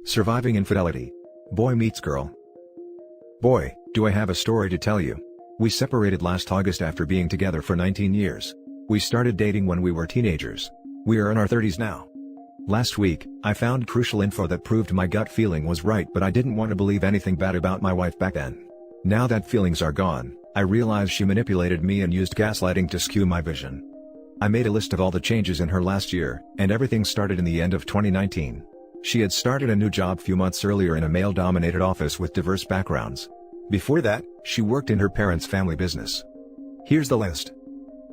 Surviving infidelity. Boy meets girl. Boy, do I have a story to tell you. We separated last August after being together for 19 years. We started dating when we were teenagers. We are in our 30s now. Last week, I found crucial info that proved my gut feeling was right, but I didn't want to believe anything bad about my wife back then. Now that feelings are gone, I realize she manipulated me and used gaslighting to skew my vision. I made a list of all the changes in her last year, and everything started in the end of 2019. She had started a new job few months earlier in a male-dominated office with diverse backgrounds. Before that, she worked in her parents' family business. Here's the list.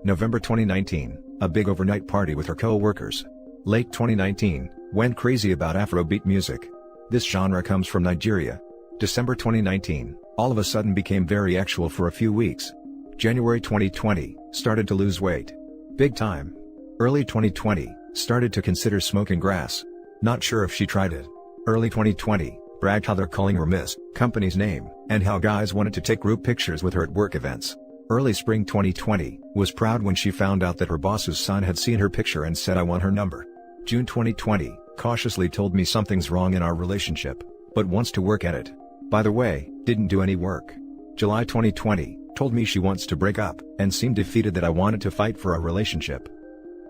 November 2019, a big overnight party with her co-workers. Late 2019, went crazy about Afrobeat music. This genre comes from Nigeria. December 2019, all of a sudden became very sexual for a few weeks. January 2020, started to lose weight. Big time. Early 2020, started to consider smoking grass. Not sure if she tried it. Early 2020, bragged how they're calling her Miss, company's name, and how guys wanted to take group pictures with her at work events. Early spring 2020, was proud when she found out that her boss's son had seen her picture and said I want her number. June 2020, cautiously told me something's wrong in our relationship, but wants to work at it. By the way, didn't do any work. July 2020, told me she wants to break up, and seemed defeated that I wanted to fight for our relationship.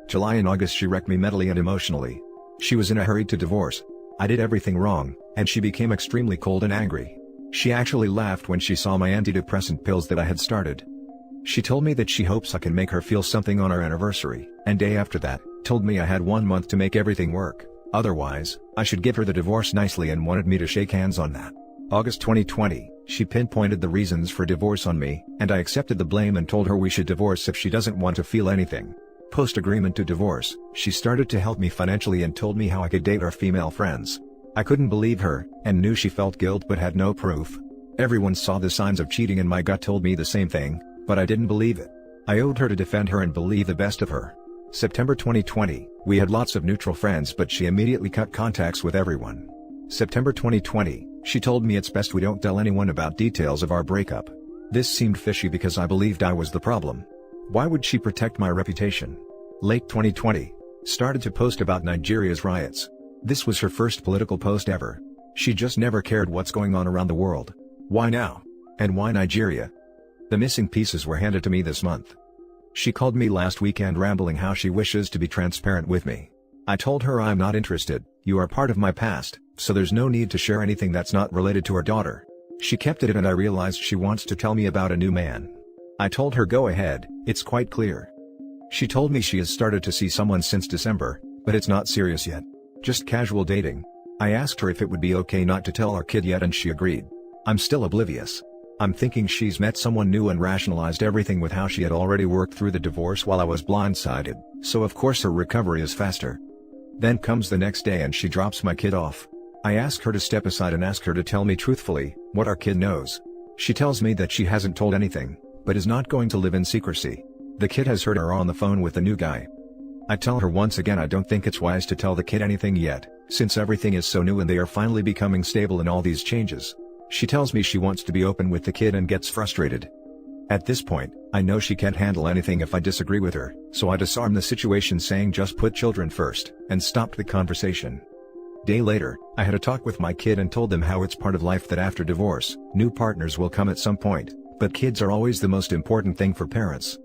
July and August she wrecked me mentally and emotionally. She was in a hurry to divorce. I did everything wrong, and she became extremely cold and angry. She actually laughed when she saw my antidepressant pills that I had started. She told me that she hopes I can make her feel something on our anniversary, and day after that, told me I had 1 month to make everything work, otherwise, I should give her the divorce nicely and wanted me to shake hands on that. August 2020, she pinpointed the reasons for divorce on me, and I accepted the blame and told her we should divorce if she doesn't want to feel anything. Post-agreement to divorce, she started to help me financially and told me how I could date our female friends. I couldn't believe her, and knew she felt guilt but had no proof. Everyone saw the signs of cheating and my gut told me the same thing, but I didn't believe it. I owed her to defend her and believe the best of her. September 2020, we had lots of neutral friends but she immediately cut contacts with everyone. September 2020, she told me it's best we don't tell anyone about details of our breakup. This seemed fishy because I believed I was the problem. Why would she protect my reputation? Late 2020, started to post about Nigeria's riots. This was her first political post ever. She just never cared what's going on around the world. Why now? And why Nigeria? The missing pieces were handed to me this month. She called me last weekend rambling how she wishes to be transparent with me. I told her I'm not interested, you are part of my past, so there's no need to share anything that's not related to her daughter. She kept it and I realized she wants to tell me about a new man. I told her go ahead, it's quite clear. She told me she has started to see someone since December, but it's not serious yet. Just casual dating. I asked her if it would be okay not to tell our kid yet and she agreed. I'm still oblivious. I'm thinking she's met someone new and rationalized everything with how she had already worked through the divorce while I was blindsided, so of course her recovery is faster. Then comes the next day and she drops my kid off. I ask her to step aside and ask her to tell me truthfully what our kid knows. She tells me that she hasn't told anything, but is not going to live in secrecy. The kid has heard her on the phone with the new guy. I tell her once again I don't think it's wise to tell the kid anything yet, since everything is so new and they are finally becoming stable in all these changes. She tells me she wants to be open with the kid and gets frustrated. At this point, I know she can't handle anything if I disagree with her, so I disarm the situation saying just put children first, and stopped the conversation. Day later, I had a talk with my kid and told them how it's part of life that after divorce, new partners will come at some point, but kids are always the most important thing for parents.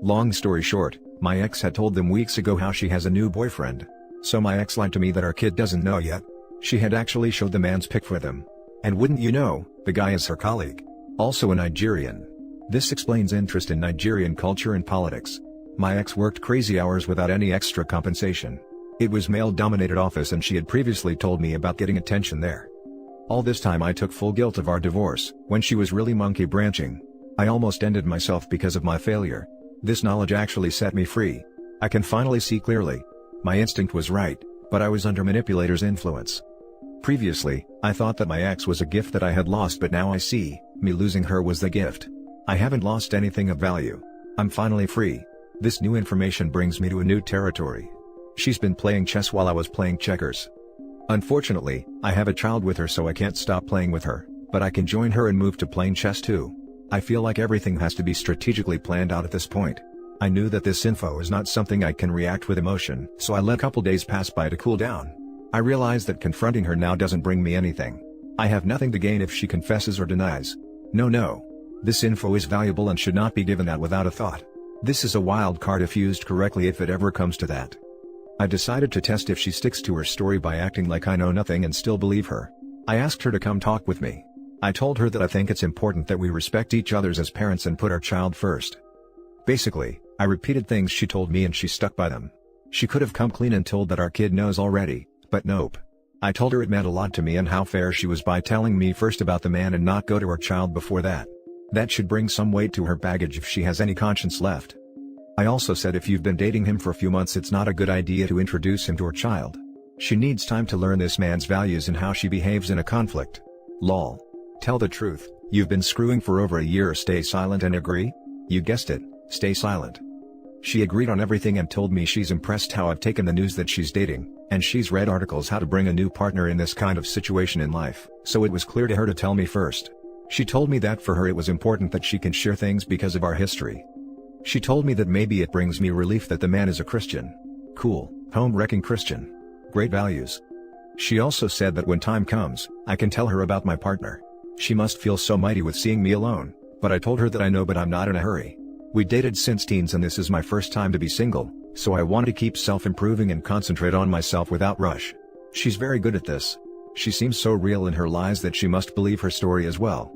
Long story short, my ex had told them weeks ago how she has a new boyfriend. So my ex lied to me that our kid doesn't know yet. She had actually showed the man's pic for them. And wouldn't you know, the guy is her colleague. Also a Nigerian. This explains interest in Nigerian culture and politics. My ex worked crazy hours without any extra compensation. It was male-dominated office and she had previously told me about getting attention there. All this time I took full guilt of our divorce, when she was really monkey branching. I almost ended myself because of my failure. This knowledge actually set me free. I can finally see clearly. My instinct was right, but I was under manipulator's influence. Previously, I thought that my ex was a gift that I had lost, but now I see, me losing her was the gift. I haven't lost anything of value. I'm finally free. This new information brings me to a new territory. She's been playing chess while I was playing checkers. Unfortunately, I have a child with her so I can't stop playing with her, but I can join her and move to playing chess too. I feel like everything has to be strategically planned out at this point. I knew that this info is not something I can react with emotion, so I let a couple days pass by to cool down. I realize that confronting her now doesn't bring me anything. I have nothing to gain if she confesses or denies. No. This info is valuable and should not be given out without a thought. This is a wild card if used correctly, if it ever comes to that. I decided to test if she sticks to her story by acting like I know nothing and still believe her. I asked her to come talk with me. I told her that I think it's important that we respect each other as parents and put our child first. Basically, I repeated things she told me and she stuck by them. She could have come clean and told that our kid knows already, but nope. I told her it meant a lot to me and how fair she was by telling me first about the man and not go to our child before that. That should bring some weight to her baggage if she has any conscience left. I also said if you've been dating him for a few months, it's not a good idea to introduce him to her child. She needs time to learn this man's values and how she behaves in a conflict. Lol. Tell the truth, you've been screwing for over a year. Stay silent and agree? You guessed it, stay silent. She agreed on everything and told me she's impressed how I've taken the news that she's dating, and she's read articles how to bring a new partner in this kind of situation in life, so it was clear to her to tell me first. She told me that for her it was important that she can share things because of our history. She told me that maybe it brings me relief that the man is a Christian. Cool, home-wrecking Christian. Great values. She also said that when time comes, I can tell her about my partner. She must feel so mighty with seeing me alone, but I told her that I know but I'm not in a hurry. We dated since teens and this is my first time to be single, so I want to keep self-improving and concentrate on myself without rush. She's very good at this. She seems so real in her lies that she must believe her story as well.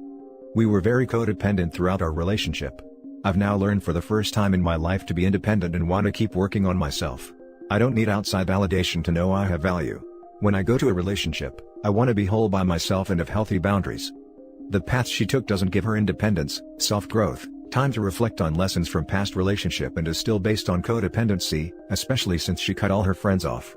We were very codependent throughout our relationship. I've now learned for the first time in my life to be independent and want to keep working on myself. I don't need outside validation to know I have value. When I go to a relationship, I want to be whole by myself and have healthy boundaries. The path she took doesn't give her independence, self-growth, time to reflect on lessons from past relationship, and is still based on codependency, especially since she cut all her friends off.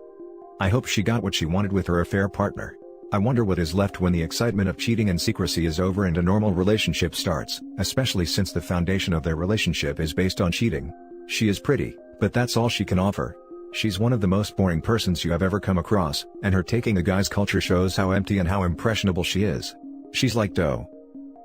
I hope she got what she wanted with her affair partner. I wonder what is left when the excitement of cheating and secrecy is over and a normal relationship starts, especially since the foundation of their relationship is based on cheating. She is pretty, but that's all she can offer. She's one of the most boring persons you have ever come across, and her taking a guy's culture shows how empty and how impressionable she is. She's like dough.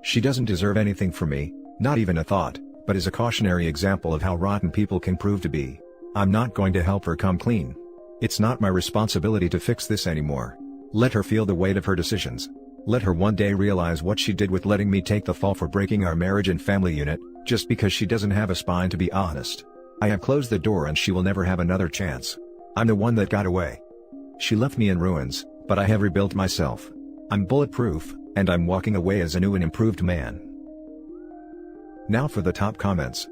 She doesn't deserve anything from me, not even a thought, but is a cautionary example of how rotten people can prove to be. I'm not going to help her come clean. It's not my responsibility to fix this anymore. Let her feel the weight of her decisions. Let her one day realize what she did with letting me take the fall for breaking our marriage and family unit, just because she doesn't have a spine to be honest. I have closed the door and she will never have another chance. I'm the one that got away. She left me in ruins, but I have rebuilt myself. I'm bulletproof, and I'm walking away as a new and improved man. Now for the top comments.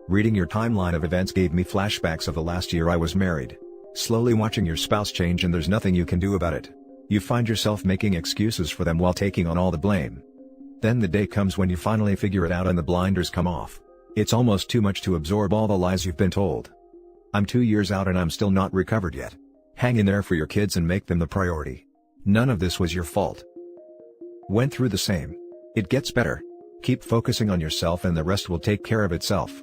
Reading your timeline of events gave me flashbacks of the last year I was married. Slowly watching your spouse change and there's nothing you can do about it. You find yourself making excuses for them while taking on all the blame. Then the day comes when you finally figure it out and the blinders come off. It's almost too much to absorb all the lies you've been told. I'm 2 years out and I'm still not recovered yet. Hang in there for your kids and make them the priority. None of this was your fault. Went through the same. It gets better. Keep focusing on yourself and the rest will take care of itself.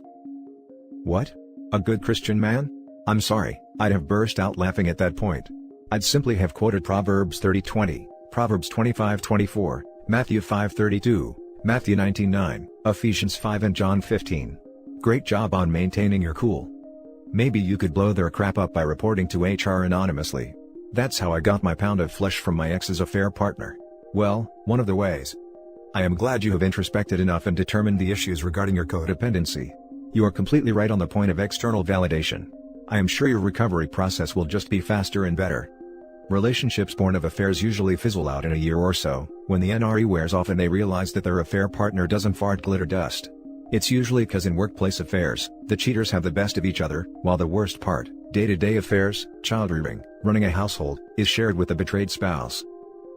What? A good Christian man? I'm sorry, I'd have burst out laughing at that point. I'd simply have quoted Proverbs 30:20, Proverbs 25:24, Matthew 5:32, Matthew 19:9, Ephesians 5 and John 15. Great job on maintaining your cool. Maybe you could blow their crap up by reporting to HR anonymously. That's how I got my pound of flesh from my ex's affair partner. Well, one of the ways. I am glad you have introspected enough and determined the issues regarding your codependency. You are completely right on the point of external validation. I am sure your recovery process will just be faster and better. Relationships born of affairs usually fizzle out in a year or so, when the NRE wears off and they realize that their affair partner doesn't fart glitter dust. It's usually cause in workplace affairs, the cheaters have the best of each other, while the worst part, day-to-day affairs, child rearing, running a household, is shared with the betrayed spouse.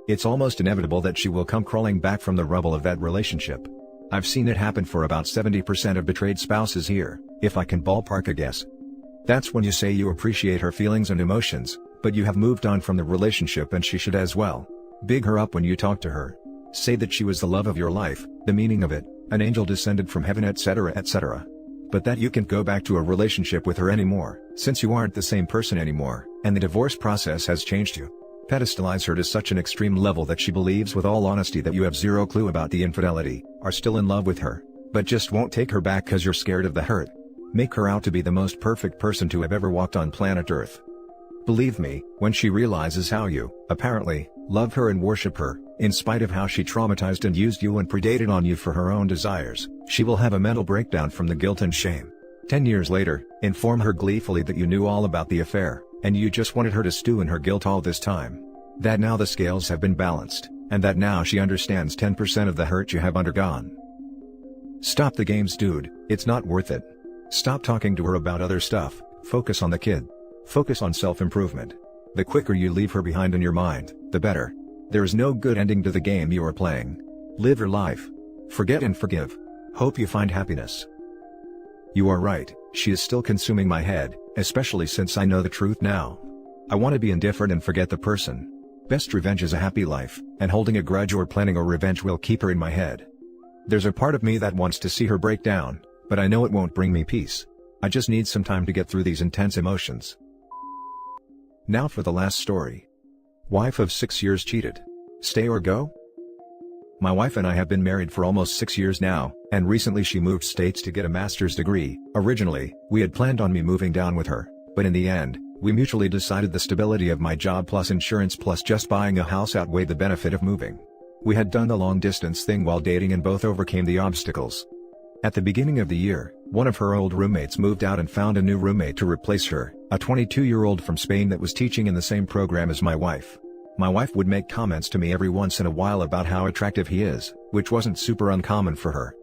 It's almost inevitable that she will come crawling back from the rubble of that relationship. I've seen it happen for about 70% of betrayed spouses here, if I can ballpark a guess. That's when you say you appreciate her feelings and emotions, but you have moved on from the relationship and she should as well. Big her up when you talk to her. Say that she was the love of your life, the meaning of it, an angel descended from heaven, etc., etc. But that you can't go back to a relationship with her anymore, since you aren't the same person anymore, and the divorce process has changed you. Pedestalize her to such an extreme level that she believes with all honesty that you have zero clue about the infidelity, are still in love with her, but just won't take her back cause you're scared of the hurt. Make her out to be the most perfect person to have ever walked on planet Earth. Believe me, when she realizes how you, apparently, love her and worship her, in spite of how she traumatized and used you and predated on you for her own desires, she will have a mental breakdown from the guilt and shame. 10 years later, inform her gleefully that you knew all about the affair, and you just wanted her to stew in her guilt all this time. That now the scales have been balanced, and that now she understands 10% of the hurt you have undergone. Stop the games, dude, it's not worth it. Stop talking to her about other stuff, focus on the kid. Focus on self-improvement. The quicker you leave her behind in your mind, the better. There is no good ending to the game you are playing. Live your life. Forget and forgive. Hope you find happiness. You are right, she is still consuming my head, especially since I know the truth now. I want to be indifferent and forget the person. Best revenge is a happy life, and holding a grudge or planning a revenge will keep her in my head. There's a part of me that wants to see her break down, but I know it won't bring me peace. I just need some time to get through these intense emotions. Now for the last story. Wife of 6 years cheated. Stay or go? My wife and I have been married for almost 6 years now, and recently she moved states to get a master's degree. Originally, we had planned on me moving down with her, but in the end, we mutually decided the stability of my job plus insurance plus just buying a house outweighed the benefit of moving. We had done the long distance thing while dating and both overcame the obstacles. At the beginning of the year, one of her old roommates moved out and found a new roommate to replace her, a 22-year-old from Spain that was teaching in the same program as my wife. My wife would make comments to me every once in a while about how attractive he is, which wasn't super uncommon for her.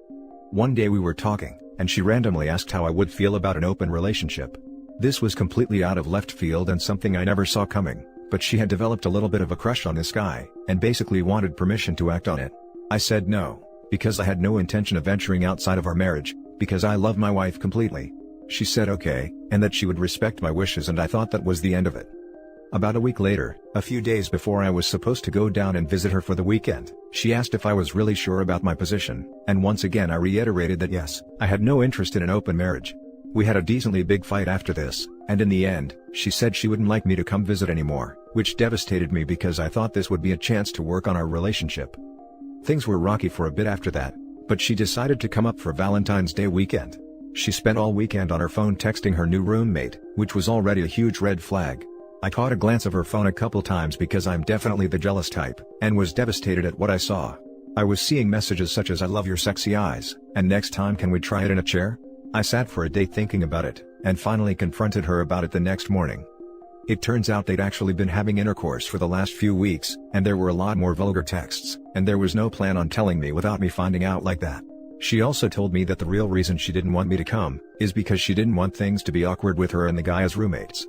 One day we were talking, and she randomly asked how I would feel about an open relationship. This was completely out of left field and something I never saw coming, but she had developed a little bit of a crush on this guy, and basically wanted permission to act on it. I said no, because I had no intention of venturing outside of our marriage, because I love my wife completely. She said okay, and that she would respect my wishes, and I thought that was the end of it. About a week later, a few days before I was supposed to go down and visit her for the weekend, she asked if I was really sure about my position, and once again I reiterated that yes, I had no interest in an open marriage. We had a decently big fight after this, and in the end, she said she wouldn't like me to come visit anymore, which devastated me because I thought this would be a chance to work on our relationship. Things were rocky for a bit after that, but she decided to come up for Valentine's Day weekend. She spent all weekend on her phone texting her new roommate, which was already a huge red flag. I caught a glance of her phone a couple times because I'm definitely the jealous type, and was devastated at what I saw. I was seeing messages such as "I love your sexy eyes," and "next time can we try it in a chair?" I sat for a day thinking about it, and finally confronted her about it the next morning. It turns out they'd actually been having intercourse for the last few weeks, and there were a lot more vulgar texts, and there was no plan on telling me without me finding out like that. She also told me that the real reason she didn't want me to come, is because she didn't want things to be awkward with her and the guy as roommates.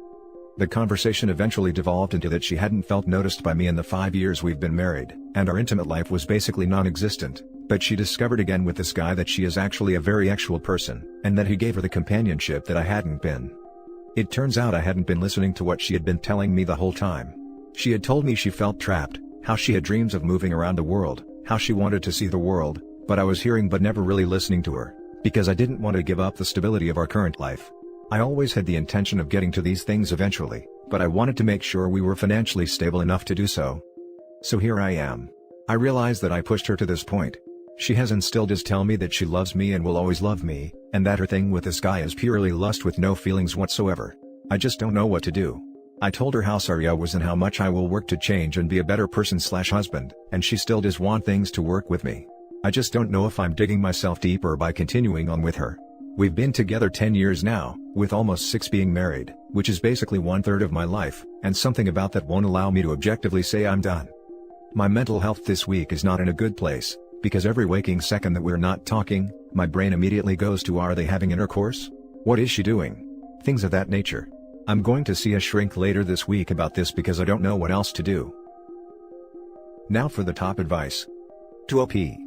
The conversation eventually devolved into that she hadn't felt noticed by me in the 5 years we've been married, and our intimate life was basically non-existent, but she discovered again with this guy that she is actually a very actual person, and that he gave her the companionship that I hadn't been. It turns out I hadn't been listening to what she had been telling me the whole time. She had told me she felt trapped, how she had dreams of moving around the world, how she wanted to see the world, but I was hearing but never really listening to her, because I didn't want to give up the stability of our current life. I always had the intention of getting to these things eventually, but I wanted to make sure we were financially stable enough to do so. So here I am. I realize that I pushed her to this point. She has instilled is tell me that she loves me and will always love me, and that her thing with this guy is purely lust with no feelings whatsoever. I just don't know what to do. I told her how sorry I was and how much I will work to change and be a better person/husband, and she still does want things to work with me. I just don't know if I'm digging myself deeper by continuing on with her. We've been together 10 years now, with almost 6 being married, which is basically 1/3 of my life, and something about that won't allow me to objectively say I'm done. My mental health this week is not in a good place, because every waking second that we're not talking, my brain immediately goes to are they having intercourse? What is she doing? Things of that nature. I'm going to see a shrink later this week about this because I don't know what else to do. Now for the top advice. To OP.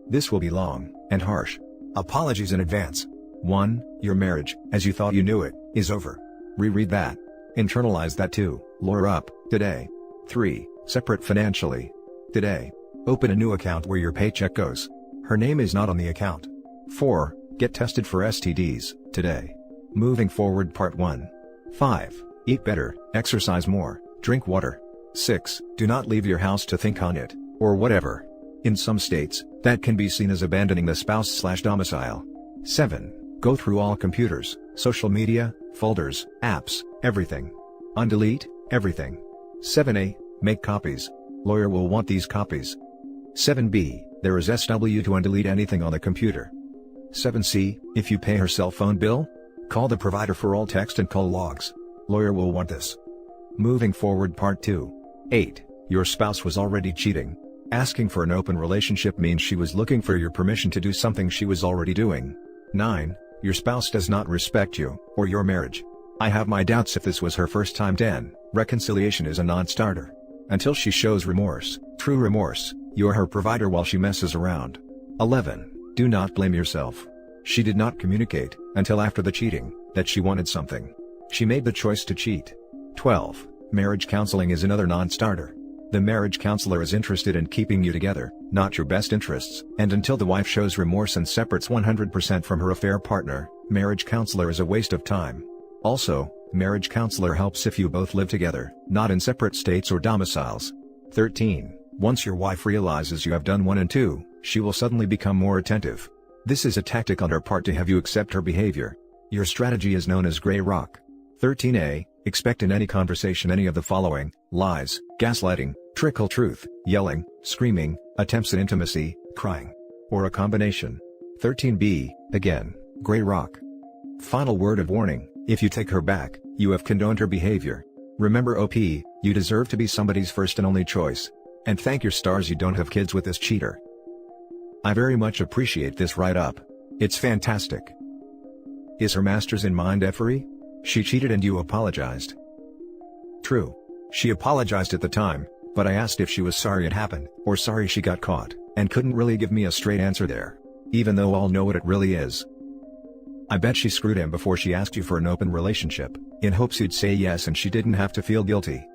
This will be long, and harsh. Apologies in advance. 1. Your marriage, as you thought you knew it, is over. Reread that. Internalize that too. Lawyer up, today. 3. Separate financially. Today. Open a new account where your paycheck goes. Her name is not on the account. 4. Get tested for STDs, today. Moving forward part 1. 5. Eat better, exercise more, drink water. 6. Do not leave your house to think on it, or whatever. In some states, that can be seen as abandoning the spouse/domicile. 7. Go through all computers, social media, folders, apps, everything. Undelete everything. 7a. Make copies. Lawyer will want these copies. 7b. There is SW to undelete anything on the computer. 7c. If you pay her cell phone bill, call the provider for all text and call logs. Lawyer will want this. Moving forward, part 2. 8. Your spouse was already cheating. Asking for an open relationship means she was looking for your permission to do something she was already doing. 9. Your spouse does not respect you, or your marriage. I have my doubts if this was her first time. 10. Reconciliation is a non-starter. Until she shows remorse, true remorse, you're her provider while she messes around. 11. Do not blame yourself. She did not communicate, until after the cheating, that she wanted something. She made the choice to cheat. 12. Marriage counseling is another non-starter. The marriage counselor is interested in keeping you together, not your best interests, and until the wife shows remorse and separates 100% from her affair partner, marriage counselor is a waste of time. Also, marriage counselor helps if you both live together, not in separate states or domiciles. 13. Once your wife realizes you have done 1 and 2, she will suddenly become more attentive. This is a tactic on her part to have you accept her behavior. Your strategy is known as gray rock. 13a. Expect in any conversation any of the following: lies, gaslighting, trickle truth, yelling, screaming, attempts at intimacy, crying, or a combination. 13b. Again, gray rock. Final word of warning: if you take her back, you have condoned her behavior. Remember OP, you deserve to be somebody's first and only choice. And thank your stars you don't have kids with this cheater. I very much appreciate this write-up. It's fantastic. Is her master's in mind effery? She cheated and you apologized. True. She apologized at the time, but I asked if she was sorry it happened, or sorry she got caught, and couldn't really give me a straight answer there. Even though all know what it really is. I bet she screwed him before she asked you for an open relationship, in hopes you'd say yes and she didn't have to feel guilty.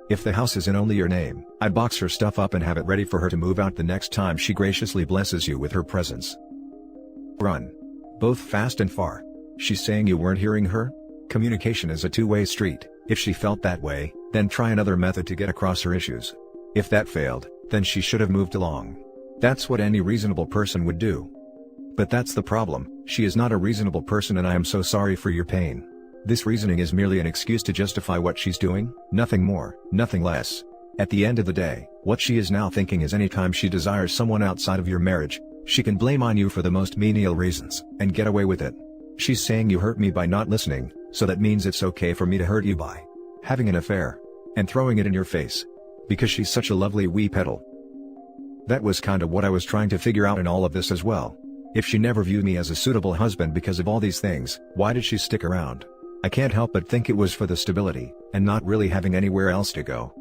If the house is in only your name, I'd box her stuff up and have it ready for her to move out the next time she graciously blesses you with her presence. Run. Both fast and far. She's saying you weren't hearing her? Communication is a two-way street. If she felt that way, then try another method to get across her issues. If that failed, then she should have moved along. That's what any reasonable person would do. But that's the problem, she is not a reasonable person and I am so sorry for your pain. This reasoning is merely an excuse to justify what she's doing, nothing more, nothing less. At the end of the day, what she is now thinking is anytime she desires someone outside of your marriage, she can blame on you for the most menial reasons, and get away with it. She's saying you hurt me by not listening, so that means it's okay for me to hurt you by having an affair, and throwing it in your face. Because she's such a lovely wee petal. That was kinda what I was trying to figure out in all of this as well. If she never viewed me as a suitable husband because of all these things, why did she stick around? I can't help but think it was for the stability, and not really having anywhere else to go.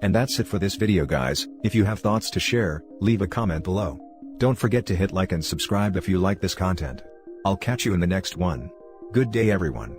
And that's it for this video guys. If you have thoughts to share, leave a comment below. Don't forget to hit like and subscribe if you like this content. I'll catch you in the next one. Good day everyone.